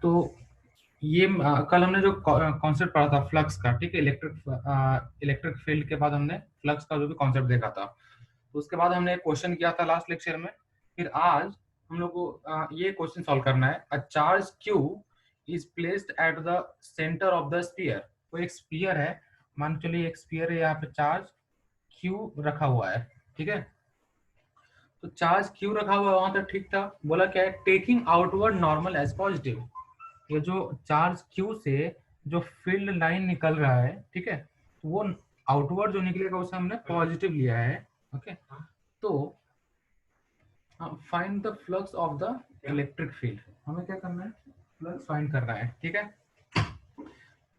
तो ये कल हमने जो कॉन्सेप्ट पढ़ा था फ्लक्स का, ठीक है, इलेक्ट्रिक फील्ड के बाद हमने फ्लक्स का जो भी कॉन्सेप्ट देखा था, तो उसके बाद हमने एक क्वेश्चन किया था लास्ट लेक्चर में। फिर आज हम लोग को ये क्वेश्चन सॉल्व करना है। A charge Q is placed at the centre of the sphere. तो एक स्फीयर है, मान के चलिए एक स्फीयर है, यहाँ पे चार्ज क्यू रखा हुआ है, ठीक है। तो चार्ज क्यू रखा हुआ है, वहां तक ठीक था। बोला क्या है, taking outward normal as positive. ये जो चार्ज क्यू से जो फील्ड लाइन निकल रहा है, ठीक है, तो वो आउटवर्ड जो निकलेगा उसे हमने पॉजिटिव लिया है। ओके, तो find the flux of the electric field. हमें क्या करना है, फ्लक्स फाइंड करना है, ठीक है,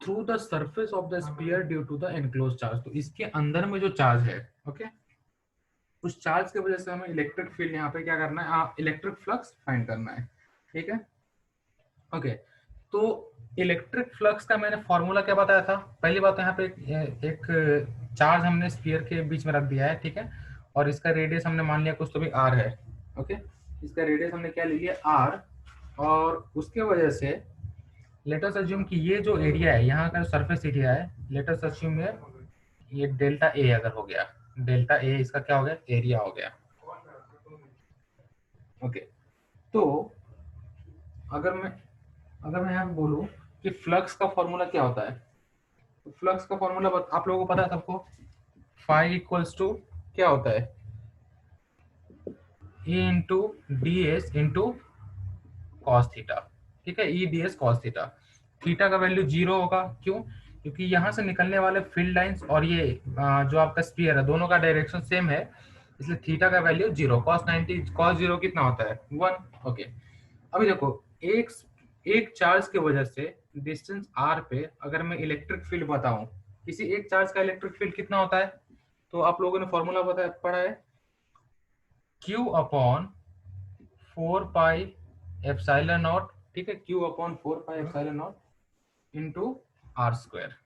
through the surface of the sphere due to the enclose charge. तो इसके अंदर में जो चार्ज है, ओके, उस चार्ज की वजह से हमें इलेक्ट्रिक फील्ड यहाँ पे क्या करना है, इलेक्ट्रिक फ्लक्स फाइंड करना है, ठीक है। ओके, तो इलेक्ट्रिक फ्लक्स का मैंने फॉर्मूला क्या बताया था। पहली बात तो यहाँ पे एक चार्ज हमने स्फीयर के बीच में रख दिया है, ठीक है, और इसका रेडियस हमने मान लिया कुछ तो भी आर है। ओके, इसका रेडियस हमने क्या ले लिया, आर, और उसके वजह से लेट अस अज्यूम कि ये जो एरिया है, यहाँ का सरफेस एरिया है, लेट अस अज्यूम ये डेल्टा ए अगर हो गया, डेल्टा ए इसका क्या हो गया, एरिया हो गया। ओके, तो अगर मैं यहाँ पे बोलूं कि फ्लक्स का फॉर्मूला क्या होता है, तो फ्लक्स का फॉर्मूला आप लोगों को पता है सबको। फाई इक्वल्स टू क्या होता है, E into D S into cos theta, ठीक है, E D S cos theta. Theta का वैल्यू जीरो होगा, क्यों, क्योंकि यहाँ से निकलने वाले फील्ड लाइंस और ये जो आपका स्पीयर है, दोनों का डायरेक्शन सेम है, इसलिए थीटा का value zero. Cos 90 cos zero कितना होता है, 1। ओके, अभी देखो, एक एक चार्ज की वजह से डिस्टेंस आर पे अगर मैं इलेक्ट्रिक फील्ड बताऊं, किसी एक चार्ज का इलेक्ट्रिक फील्ड कितना होता है, तो आप लोगों ने फॉर्मूला पढ़ा है, Q upon 4 pi epsilon nought, ठीक है, Q upon 4 pi epsilon nought into R square,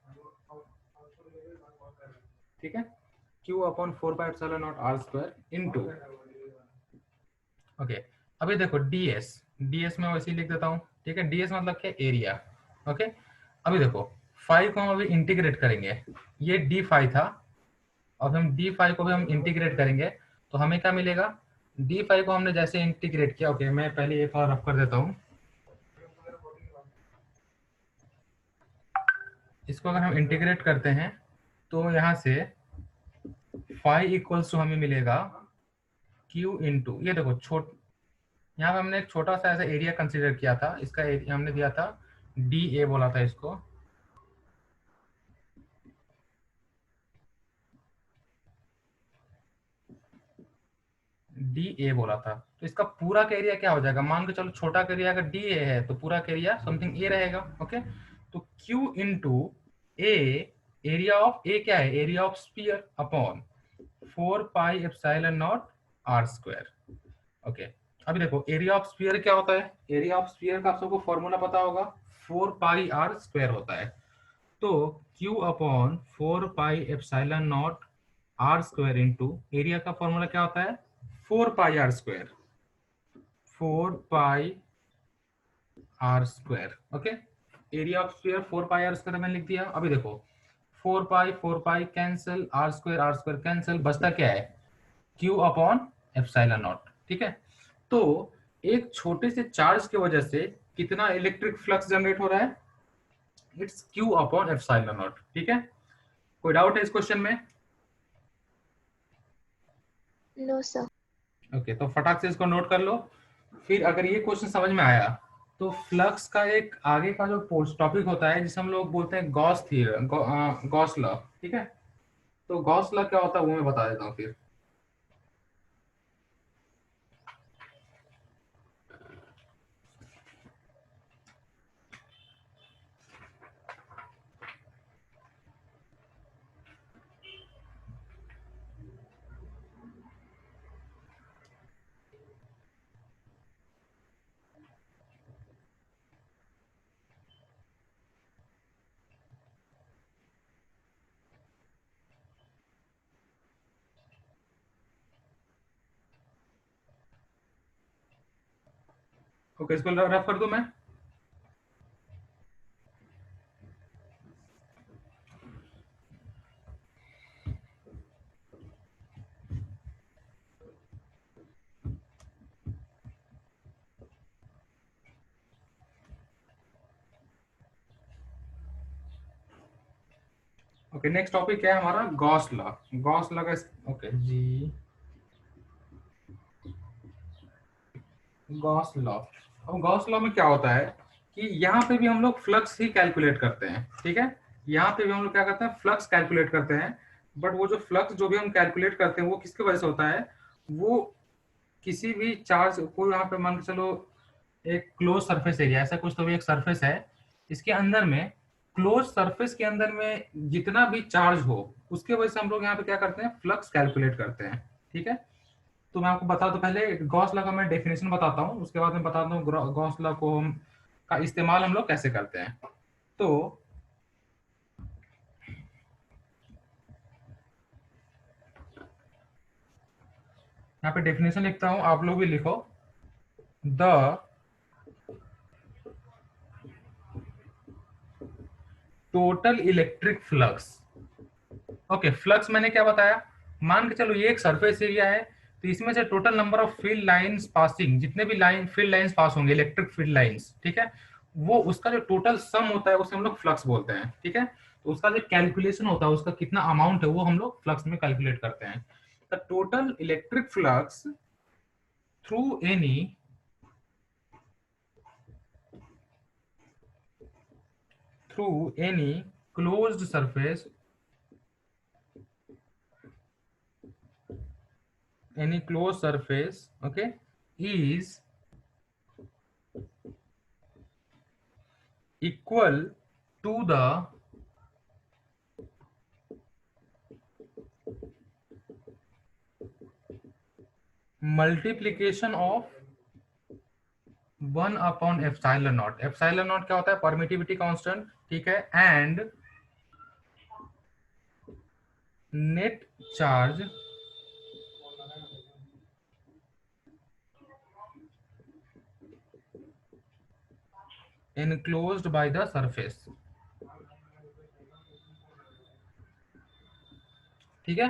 ठीक है, Q upon 4 pi epsilon not R square into. Okay, अभी देखो डीएस, डीएस में वैसे ही लिख देता हूँ, ठीक है, डीएस मतलब क्या, एरिया। ओके, अभी देखो फाइव को हम अभी इंटीग्रेट करेंगे, ये डी फाइव था, अब हम डी फाइव को भी हम इंटीग्रेट करेंगे, तो हमें क्या मिलेगा, डी फाइव को हमने जैसे इंटीग्रेट किया, ओके मैं पहले एक और रफ कर देता हूँ, इसको अगर हम इंटीग्रेट करते हैं तो यहाँ से फाइव इक्वल्स टू हमें मिलेगा क्यू इंटू, ये देखो यहाँ पे हमने एक छोटा सा ऐसा एरिया कंसीडर किया था, इसका एरिया हमने दिया था डी ए बोला था इसको, डी ए बोला था, तो इसका पूरा का एरिया क्या हो जाएगा, मान के चलो छोटा का एरिया अगर डी ए है तो पूरा का एरिया समथिंग ए रहेगा। ओके, तो Q into A, area of A क्या है, area of sphere upon 4 pi epsilon not R square. Okay, अभी देखो एरिया ऑफ स्फीयर क्या होता है, एरिया ऑफ स्फीयर का आप सबको फॉर्मूला पता होगा, 4 पाई आर स्क्वायर होता है। तो Q upon 4 pi epsilon not R square into area का फॉर्मूला क्या होता है, 4 pi R square, 4 pi R square. Okay, area of sphere 4 pi R square मैंने लिख दिया। अभी देखो 4 pi cancel, R square cancel, बचता क्या है, Q अपॉन एप्सिलॉन नॉट, ठीक है। तो एक छोटे से चार्ज की वजह से कितना इलेक्ट्रिक फ्लक्स जनरेट हो रहा है, it's Q upon epsilon nought, ठीक है। कोई डाउट है इस क्वेश्चन में? No sir. ओके, तो फटाक से इसको नोट कर लो। फिर अगर ये क्वेश्चन समझ में आया तो फ्लक्स का एक आगे का जो टॉपिक होता है जिसे हम लोग बोलते हैं गॉस थ्योरम, गॉस लॉ, ठीक है। तो गॉस लॉ क्या होता है वो मैं बता देता हूँ फिर। ओके, इसको रफ कर दूं मैं। ओके, नेक्स्ट टॉपिक क्या है हमारा? Gauss law. गॉस लॉ का ओके जी, गॉस लॉ। अब गॉस लॉ में क्या होता है कि यहाँ पे भी हम लोग फ्लक्स ही कैलकुलेट करते हैं, ठीक है। यहाँ पे भी हम लोग क्या करते हैं, फ्लक्स कैलकुलेट करते हैं। बट वो जो फ्लक्स जो भी हम कैलकुलेट करते हैं वो किसकी वजह से होता है? वो किसी भी चार्ज को, यहाँ पे मान के चलो एक क्लोज सरफेस एरिया, ऐसा कुछ तो भी एक सरफेस है, इसके अंदर में, क्लोज सरफेस के अंदर में जितना भी चार्ज हो उसके वजह से हम लोग यहाँ पे क्या करते हैं, फ्लक्स कैलकुलेट करते हैं, ठीक है। तो मैं आपको बता दूं, पहले गॉस लॉ का मैं डेफिनेशन बताता हूँ, उसके बाद मैं बताता हूँ गॉस लॉ को हम का इस्तेमाल हम लोग कैसे करते हैं। तो यहाँ पे डेफिनेशन लिखता हूँ, आप लोग भी लिखो। The total electric flux, okay, flux मैंने क्या बताया, मान के चलो ये एक सरफेस एरिया है, तो इसमें से total number of field lines passing, जितने भी लाइन फील्ड लाइंस पास होंगे, इलेक्ट्रिक फील्ड लाइंस, ठीक है, वो उसका जो टोटल सम होता है उसे हम लोग फ्लक्स बोलते हैं, ठीक है। तो उसका जो कैलकुलेशन होता है, उसका कितना अमाउंट है, वो हम लोग फ्लक्स में कैलकुलेट करते हैं। The total electric flux through any closed surface, any closed surface, okay, is equal to the multiplication of 1 upon epsilon not. Epsilon not क्या होता है? परमिटिविटी कांस्टेंट, ठीक है, and net charge enclosed by the surface, ठीक है।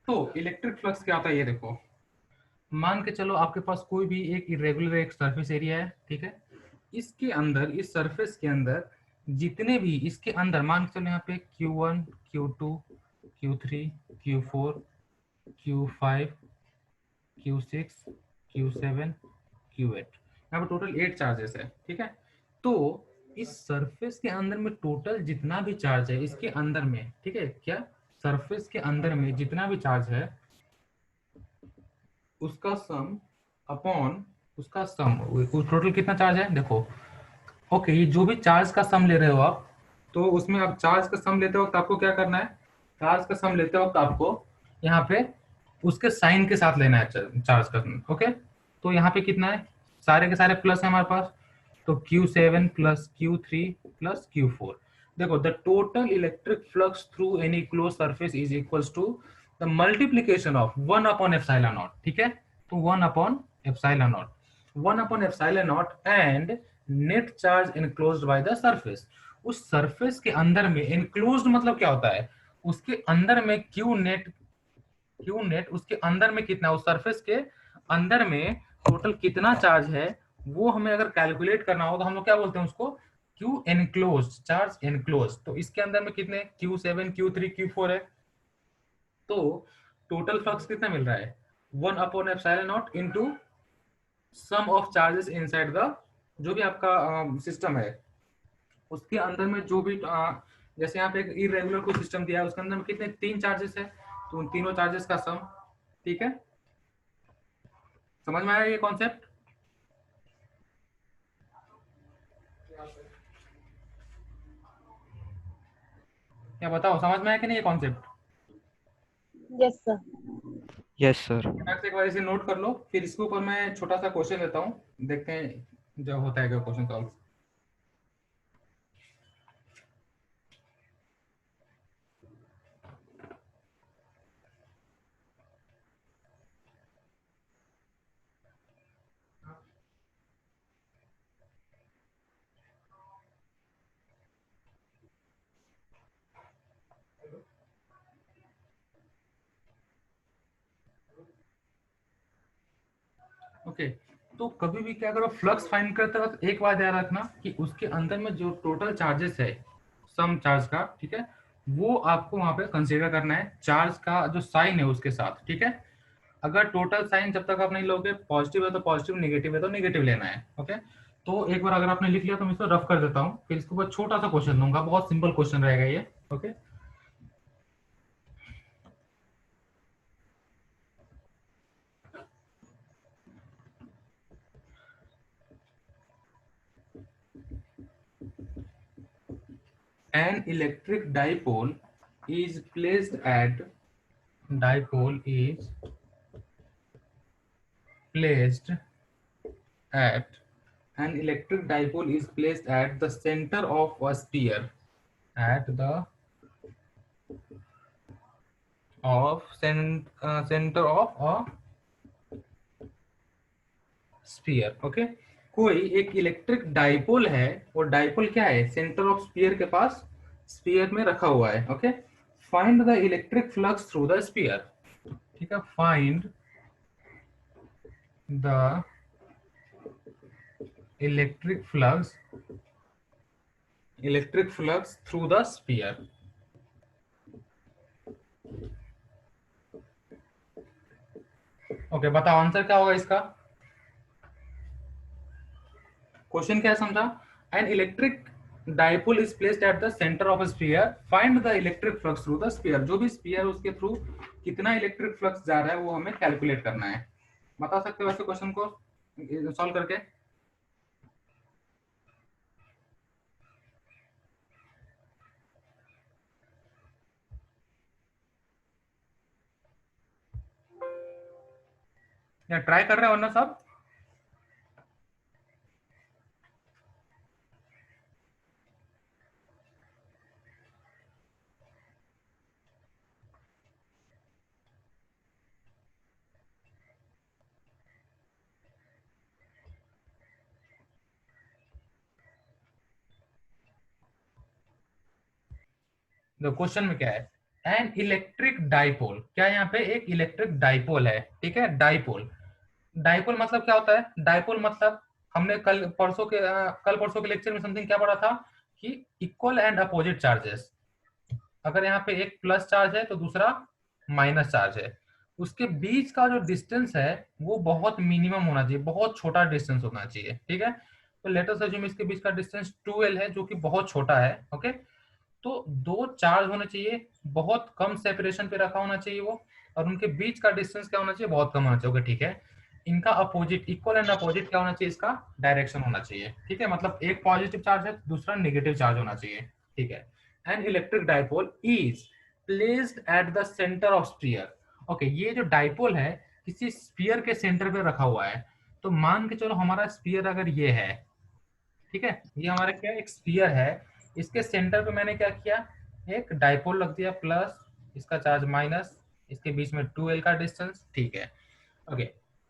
तो electric flux क्या होता है ये देखो, मान के चलो आपके पास कोई भी एक इरेगुलर एक सरफेस एरिया है, ठीक है, इसके अंदर, इस सरफेस के अंदर जितने भी इसके अंदर, मान के चलो यहाँ पे Q1 Q2 Q3 Q4 Q5 Q6 Q7 Q8, यहाँ पे टोटल 8 चार्जेस है, ठीक है। तो इस सरफेस के अंदर में टोटल जितना भी चार्ज है इसके अंदर में, ठीक है, क्या सरफेस के अंदर में जितना भी चार्ज है उसका सम अपॉन उसका सम, टोटल कितना चार्ज है देखो। ओके, ये जो भी चार्ज का सम ले रहे हो आप, तो उसमें आप चार्ज का सम लेते वक्त आपको क्या करना है, चार्ज का सम लेते वक्त आपको यहाँ पे उसके साइन के साथ लेना है चार्ज का सम, ओके। तो यहाँ पे कितना है, सारे के सारे प्लस है हमारे पास, तो Q7 plus Q3 plus Q4। देखो, the total electric flux through any close surface is equals to the multiplication of 1 upon epsilon nought, ठीक है। तो 1 upon epsilon nought, 1 upon epsilon nought and net charge enclosed by the surface. उस surface के अंदर में, enclosed मतलब क्या होता है, उसके अंदर में क्यू नेट उसके अंदर में कितना, उस सरफेस के अंदर में टोटल कितना चार्ज है, वो हमें अगर कैलकुलेट करना हो तो हम लोग क्या बोलते हैं उसको, क्यू एनक्लोज, चार्ज एनक्लोज। तो इसके अंदर में कितने, Q7 Q3 Q4 है। तो टोटल फ्लक्स कितना मिल रहा है, 1 upon epsilon nought into sum of charges inside the, जो भी आपका सिस्टम है उसके अंदर में, जो भी जैसे यहाँ पे एक इरेगुलर को सिस्टम दिया है उसके अंदर में कितने, 3 चार्जेस है, तो उन तीनों चार्जेस का सम, ठीक है। समझ में आया ये कॉन्सेप्ट? क्या बताओ, समझ में आया कि नहीं ये concept? Yes, sir. Yes sir. एक बार इसे नोट कर लो, फिर इसके ऊपर मैं छोटा सा क्वेश्चन देता हूँ, देखते हैं जो होता है क्या क्वेश्चन सॉल्व। ओके, तो कभी भी क्या करो, फ्लक्स फाइंड करते वक्त एक बात याद रखना कि उसके अंदर में जो टोटल चार्जेस है, सम चार्ज का, ठीक है, वो आपको वहां पे कंसीडर करना है चार्ज का जो साइन है उसके साथ, ठीक है। अगर टोटल साइन जब तक आप नहीं लोगे, पॉजिटिव है तो पॉजिटिव, नेगेटिव है तो नेगेटिव लेना है, ओके। तो एक बार अगर आपने लिख लिया तो मैं इसको रफ कर देता हूँ, फिर इसके ऊपर छोटा सा क्वेश्चन दूंगा, बहुत सिंपल क्वेश्चन रहेगा ये, okay. An electric dipole is placed at dipole is placed at an electric dipole is placed at the center of a sphere at the center of a sphere, okay. कोई एक electric dipole है, और dipole क्या है, centre of sphere के पास sphere में रखा हुआ है, okay. Find the electric flux through the sphere, ठीक है। Find the electric flux through the sphere. Okay, बताओ आंसर क्या होगा इसका। क्वेश्चन क्या समझा, an electric dipole is placed at the centre of a sphere, find the electric flux through the sphere. जो भी स्फीयर है उसके थ्रू कितना इलेक्ट्रिक फ्लक्स जा रहा है वो हमें कैलकुलेट करना है। बता सकते हो ऐसे क्वेश्चन को सॉल्व करके। या ट्राई कर रहे हो ना सब। देखो क्वेश्चन में क्या है, एन इलेक्ट्रिक डाइपोल, क्या यहाँ पे एक इलेक्ट्रिक डाइपोल है, ठीक है। डाइपोल, डाइपोल मतलब क्या होता है, डाइपोल मतलब हमने कल परसों के लेक्चर में समथिंग क्या पढ़ा था कि इक्वल एंड अपोजिट चार्जेस। अगर यहाँ पे एक प्लस चार्ज है तो दूसरा माइनस चार्ज है, उसके बीच का जो डिस्टेंस है वो बहुत मिनिमम होना चाहिए, बहुत छोटा डिस्टेंस होना चाहिए, ठीक है। तो लेट अस अज्यूम इसके बीच का डिस्टेंस 12 है, जो कि बहुत छोटा है, ओके। तो दो चार्ज होने चाहिए, बहुत कम सेपरेशन पे रखा होना चाहिए वो, और उनके बीच का डिस्टेंस क्या होना चाहिए, बहुत कम होना चाहिए, ओके, ठीक है। इनका अपोजिट, इक्वल एंड अपोजिट क्या होना चाहिए, इसका डायरेक्शन होना चाहिए, ठीक है। मतलब एक पॉजिटिव चार्ज है, दूसरा नेगेटिव चार्ज होना चाहिए, ठीक है। An electric dipole is placed at the centre of sphere, okay. ये जो डाइपोल है किसी स्फीयर के सेंटर पे रखा हुआ है। तो मान के चलो हमारा स्फीयर अगर ये है, ठीक है, ये हमारा क्या एक स्फीयर है, इसके सेंटर पे मैंने क्या किया, एक डाइपोल रख दिया प्लस, इसका चार्ज माइनस, इसके बीच में 2l का डिस्टेंस, ठीक है, ओके।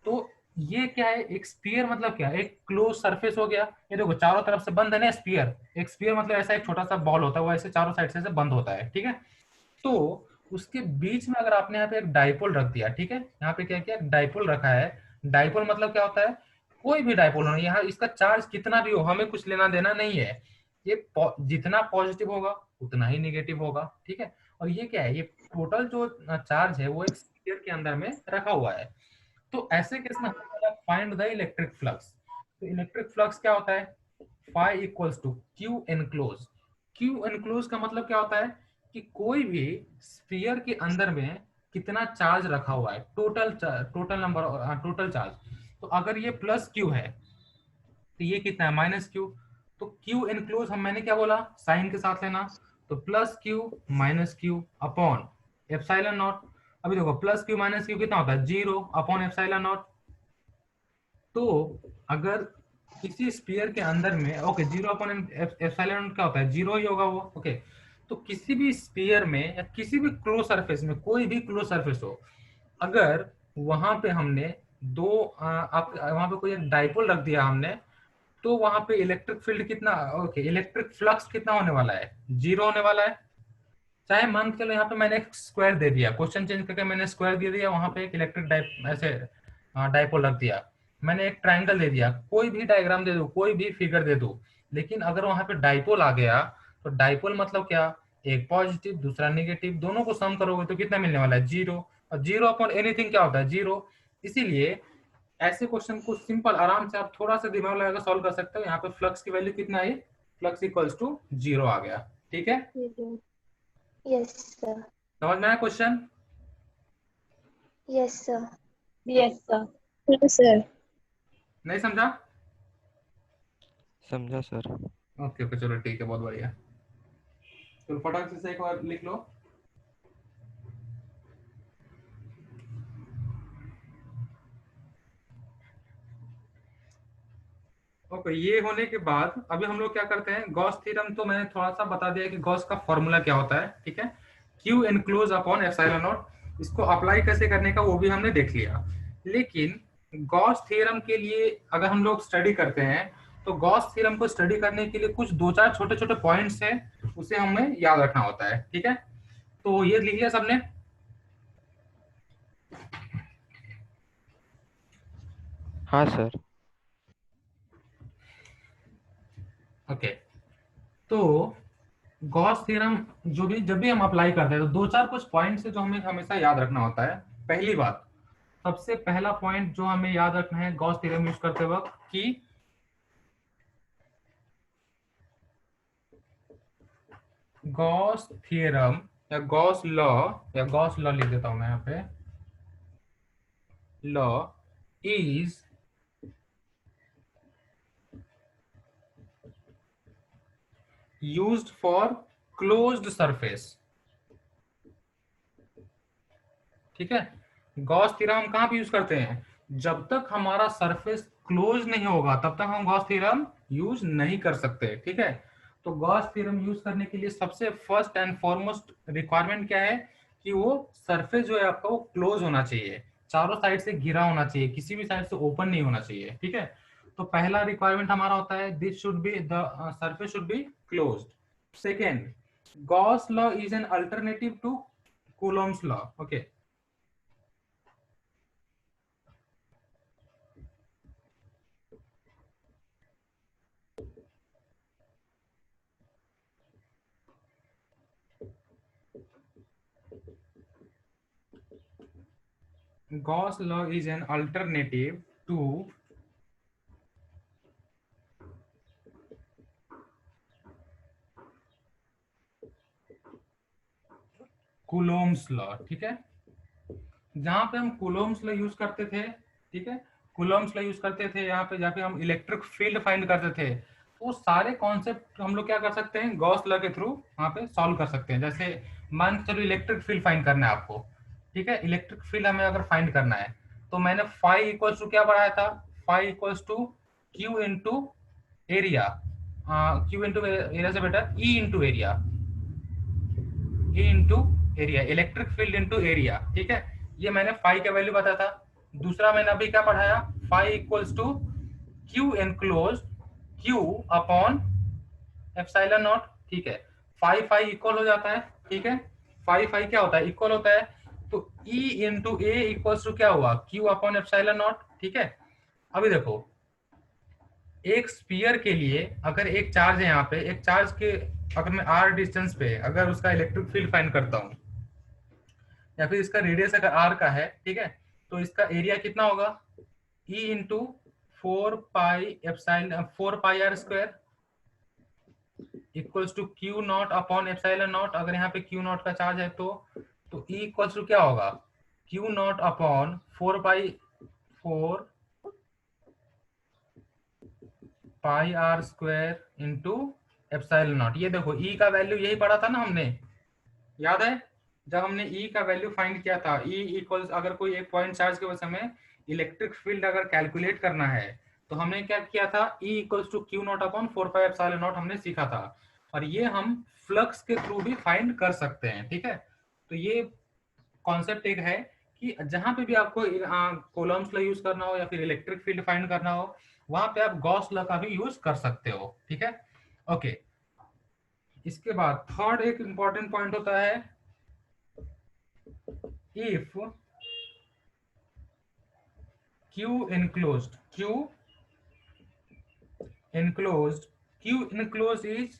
तो ये क्या है, एक स्फीयर मतलब क्या, एक क्लोज सरफेस हो गया। ये देखो चारों तरफ से बंद है ना स्फीयर, एक स्फीयर मतलब ऐसा एक छोटा सा बॉल होता है, वो ऐसे चारों साइड से बंद होता है, ठीक है। तो उसके बीच में अगर आपने यहाँ पे एक डाइपोल रख दिया, ठीक है, यहाँ पे क्या किया, डाइपोल रखा है। डाइपोल मतलब क्या होता है, कोई भी डाइपोल होना, यहाँ इसका चार्ज कितना भी हो हमें कुछ लेना देना नहीं है, ये जितना पॉजिटिव होगा उतना ही नेगेटिव होगा, ठीक है। और ये क्या है, ये टोटल जो चार्ज है वो एक स्फीयर के अंदर में रखा हुआ है। तो ऐसे केस में फाइंड द इलेक्ट्रिक फ्लक्स। तो इलेक्ट्रिक फ्लक्स क्या होता है, phi equals to Q enclose. Q enclose का मतलब क्या होता है कि कोई भी स्फीयर के अंदर में कितना चार्ज रखा हुआ है, टोटल नंबर, टोटल चार्ज। तो अगर ये प्लस क्यू है तो ये कितना है, माइनस क्यू। तो क्यू एनक्लोज हम मैंने क्या बोला, साइन के साथ लेना, तो plus Q minus Q upon epsilon not. अभी देखो प्लस क्यू माइनस क्यू कितना होता है, 0 अपॉन एप्सिलॉन नॉट। तो अगर किसी स्फीयर के अंदर में, ओके, 0 अपॉन एप्सिलॉन क्या होता है, 0 ही होगा वो, ओके। तो किसी भी स्फीयर में या किसी भी क्लोज सरफेस में, कोई भी क्लोज सरफेस हो, अगर वहां पे हमने आप वहां पे कोई एक डाइपोल रख दिया हमने, तो वहां पे इलेक्ट्रिक फील्ड कितना, ओके, इलेक्ट्रिक फ्लक्स कितना होने वाला है, 0 होने वाला है। चाहे मान के चलो यहाँ पे मैंने एक स्क्वायर दे दिया, क्वेश्चन चेंज करके मैंने स्क्वायर दे दिया, वहां पे एक इलेक्ट्रिक ऐसे डाइपोल रख दिया। मैंने एक ट्राइंगल दे दिया, कोई भी डायग्राम दे दो, कोई भी फिगर दे दो, लेकिन अगर वहां पे डाइपोल आ गया, तो डाइपोल मतलब क्या, एक पॉजिटिव दूसरा नेगेटिव, दोनों को सम करोगे तो कितना मिलने वाला है? 0। और 0 अपॉन एनीथिंग क्या होता है? 0। इसीलिए ऐसे क्वेश्चन को सिंपल आराम से आप थोड़ा सा दिमाग लगाकर सॉल्व कर सकते हो। यहाँ पे फ्लक्स की वैल्यू कितना है? फ्लक्स इक्वल्स टू 0 आ गया। ठीक है, Yes, sir. समझ में आया question? Yes, sir. Yes, sir. Yes, sir. नहीं समझा? समझा सर। ओके ओके, चलो ठीक है, बहुत बढ़िया। तो फटाक से एक बार लिख लो। ओके, ये होने के बाद अभी हम लोग क्या करते हैं, गॉस थ्योरम तो मैंने थोड़ा सा बता दिया कि गॉस का फॉर्मूला क्या होता है। ठीक है, Q enclose upon epsilon not, इसको अप्लाई कैसे करने का वो भी हमने देख लिया। लेकिन गॉस थ्योरम के लिए अगर हम लोग स्टडी करते हैं तो गॉस थ्योरम को स्टडी करने के लिए कुछ दो चार छोटे छोटे पॉइंट्स हैं, उसे हमें याद रखना होता है। ठीक है, तो ये लिख लिया सबने? हाँ सर। ओके, तो गॉस थ्योरम जो भी जब भी हम अप्लाई करते हैं तो दो चार कुछ पॉइंट्स है जो हमें हमेशा याद रखना होता है। पहली बात, सबसे पहला पॉइंट जो हमें याद रखना है गॉस थ्योरम यूज करते वक्त कि गॉस थ्योरम या गॉस लॉ लिख देता हूं मैं यहाँ पे, law is used for closed surface. ठीक है, गॉस थ्योरम हम कहाँ पे यूज करते हैं? जब तक हमारा सरफेस क्लोज नहीं होगा तब तक हम गॉस थ्योरम यूज नहीं कर सकते। ठीक है, तो गॉस थ्योरम यूज करने के लिए सबसे फर्स्ट एंड फॉरमोस्ट रिक्वायरमेंट क्या है कि वो सरफेस जो है आपका वो क्लोज होना चाहिए, चारों साइड से घिरा होना चाहिए, किसी भी साइड से ओपन नहीं होना चाहिए। ठीक है, तो पहला रिक्वायरमेंट हमारा होता है this should be the surface should be closed. Second, Gauss law is an alternative to Coulomb's law. Okay, Gauss law is an alternative to Coulomb's law। ठीक है, जहां पे हम Coulomb's law यूज करते थे, ठीक है, Coulomb's law यूज करते थे यहाँ पे, जहाँ पे हम इलेक्ट्रिक फील्ड फाइंड करते थे, वो सारे कॉन्सेप्ट हम लोग क्या कर सकते हैं, गॉस लॉ के थ्रू वहां पे सॉल्व कर सकते हैं। जैसे मान के चलो इलेक्ट्रिक फील्ड फाइंड करना है आपको। ठीक है, इलेक्ट्रिक फील्ड हमें अगर फाइंड करना है तो मैंने फाई इक्वल्स टू क्या बढ़ाया था? Phi equals to Q into area. Q into area से better E into area, E into area, electric field into area. ठीक है, ये मैंने फाई का वैल्यू बताया था। दूसरा मैंने अभी क्या पढ़ाया? Phi equals to Q enclose Q upon epsilon nought. ठीक है, फाई फाई इक्वल हो जाता है। ठीक है, फाई फाई क्या होता है? इक्वल होता है। तो E into A equals to क्या हुआ? Q upon epsilon nought. ठीक है, अभी देखो एक स्फीयर के लिए अगर एक चार्ज है यहाँ पे, एक चार्ज के अगर मैं आर डिस्टेंस पे अगर उसका इलेक्ट्रिक फील्ड फाइंड करता हूँ, या फिर इसका रेडियस अगर आर का है, ठीक है, तो इसका एरिया कितना होगा? E into 4 pi R square equals to Q nought upon epsilon nought. अगर यहाँ पे क्यू नॉट का चार्ज है तो ई इक्वल्स टू क्या होगा? Q nought upon 4 pi R square into epsilon nought. ये देखो ई का वैल्यू यही पढ़ा था ना हमने, याद है? जब हमने ई का वैल्यू फाइंड किया था, ई इक्वल्स अगर कोई एक पॉइंट चार्ज के वजह हमें इलेक्ट्रिक फील्ड अगर कैलकुलेट करना है तो हमने क्या किया था? E equals to Q nought upon 4 pi epsilon nought हमने सीखा था। और ये हम फ्लक्स के थ्रू भी फाइंड कर सकते हैं। ठीक है, तो ये कॉन्सेप्ट एक है कि जहां पे भी आपको कोलम्स लॉ यूज करना हो या फिर इलेक्ट्रिक फील्ड फाइंड करना हो, वहां पे आप गॉस लॉ का भी यूज कर सकते हो। ठीक है, ओके। इसके बाद थर्ड एक इंपॉर्टेंट पॉइंट होता है, if q enclosed q enclosed is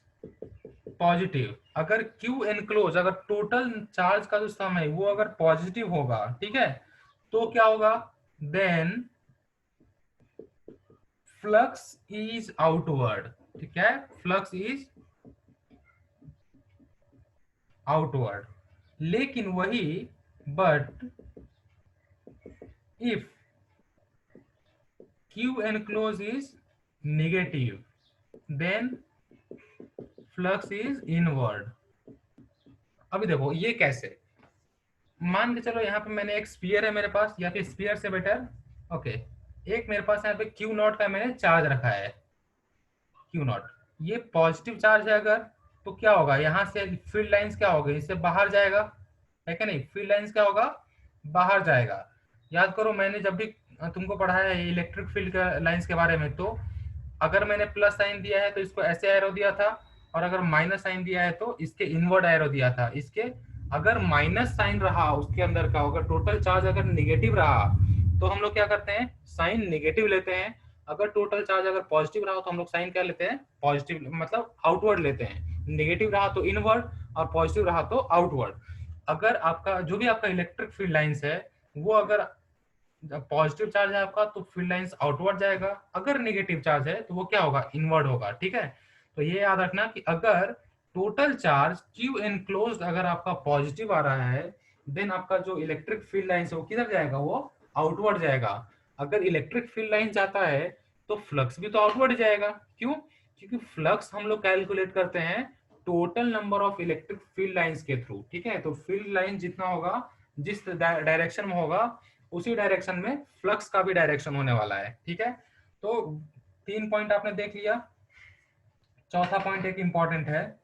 positive, अगर Q एनक्लोज, अगर टोटल चार्ज का जो सम है वो अगर पॉजिटिव होगा, ठीक है, तो क्या होगा, देन फ्लक्स इज आउटवर्ड, ठीक है, फ्लक्स इज आउटवर्ड। लेकिन वही, but if Q enclosed is negative, then flux is inward। अभी देखो ये कैसे, मान के चलो यहाँ पे मैंने एक स्फीयर है मेरे पास, या फिर स्फीयर से बेटर, ओके, एक मेरे पास यहाँ पे Q नॉट का मैंने चार्ज रखा है, Q नॉट, ये पॉजिटिव चार्ज है अगर, तो क्या होगा, यहाँ से फील्ड लाइंस क्या होगा, इससे बाहर जाएगा, है क्या नहीं, फील्ड लाइंस क्या होगा, बाहर जाएगा। याद करो मैंने जब भी तुमको पढ़ाया है इलेक्ट्रिक फील्ड के लाइंस के बारे में, तो अगर मैंने प्लस साइन दिया है तो इसको ऐसे एरो दिया था, और अगर माइनस साइन दिया है तो इसके इनवर्ड एरो दिया था। इसके अगर माइनस साइन रहा उसके अंदर का, अगर टोटल चार्ज अगर निगेटिव रहा तो हम लोग क्या करते हैं, साइन निगेटिव लेते हैं। अगर टोटल चार्ज अगर पॉजिटिव रहा तो हम लोग साइन क्या लेते हैं, पॉजिटिव, मतलब आउटवर्ड लेते हैं। निगेटिव रहा तो इनवर्ड, और पॉजिटिव रहा तो आउटवर्ड। अगर आपका जो भी आपका इलेक्ट्रिक फील्ड लाइंस है वो अगर पॉजिटिव चार्ज है आपका तो फील्ड लाइंस आउटवर्ड जाएगा, अगर नेगेटिव चार्ज है तो वो क्या होगा, इनवर्ड होगा, ठीक है। तो ये याद रखना कि अगर टोटल चार्ज Q एनक्लोज्ड अगर आपका पॉजिटिव आ रहा है, देन आपका जो इलेक्ट्रिक फील्ड लाइंस है वो किधर जाएगा, वो आउटवर्ड जाएगा। अगर इलेक्ट्रिक फील्ड लाइन जाता है तो फ्लक्स भी तो आउटवर्ड जाएगा। क्यों, क्योंकि फ्लक्स हम लोग कैलकुलेट करते हैं total number of electric field lines के थ्रू, ठीक है। तो फील्ड लाइन जितना होगा, जिस डायरेक्शन में होगा, उसी डायरेक्शन में फ्लक्स का भी डायरेक्शन होने वाला है, ठीक है। तो 3 पॉइंट आपने देख लिया। चौथा पॉइंट एक इंपॉर्टेंट है,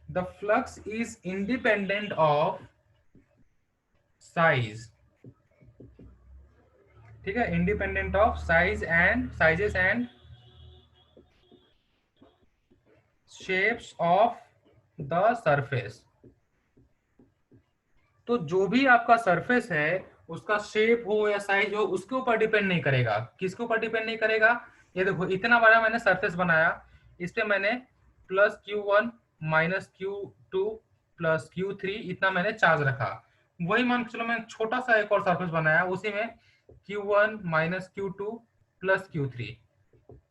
the flux is independent of size, ठीक है, independent of size and sizes and shapes of the surface. तो जो भी आपका सरफेस है उसका शेप हो या साइज हो उसके ऊपर डिपेंड नहीं करेगा। किसके ऊपर डिपेंड नहीं करेगा, ये देखो इतना बड़ा मैंने सरफेस बनाया, इस पे मैंने plus Q1 minus Q2 plus Q3 इतना मैंने चार्ज रखा। वही मान के चलो मैंने छोटा सा एक और सरफेस बनाया, उसी में Q1 minus Q2 plus Q3,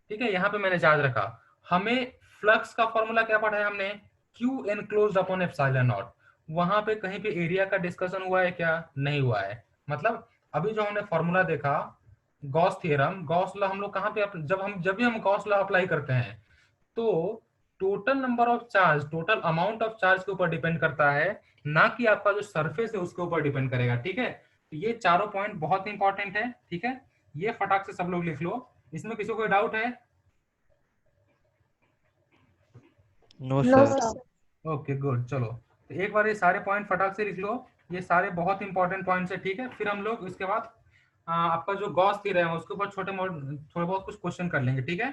ठीक है, यहाँ पे मैंने चार्ज रखा। हमें फ्लक्स का फॉर्मूला क्या पढ़ा है हमने, Q enclosed upon epsilon not. वहां पे कहीं पे एरिया का डिस्कशन हुआ है क्या, नहीं हुआ है। मतलब अभी जो हमने फॉर्मूला देखा गॉस थ्योरम, गॉस लॉ हम लोग कहाँ पे जब भी हम गॉस लॉ अप्लाई करते हैं तो total number of charge, total amount of charge के ऊपर डिपेंड करता है, ना कि आपका जो सरफेस है उसके ऊपर डिपेंड करेगा, ठीक है। तो ये चारों पॉइंट बहुत इंपॉर्टेंट है, ठीक है, ये फटाक से सब लोग लिख लो। इसमें किसी को डाउट है? No No, sir. sir. Okay good, चलो तो एक बार ये सारे पॉइंट फटाक से लिख लो, ये सारे बहुत इंपॉर्टेंट पॉइंट्स है, ठीक है। फिर हम लोग इसके बाद आपका जो गॉस थ्योरम है उसके ऊपर थोड़े बहुत कुछ क्वेश्चन कर लेंगे, ठीक है।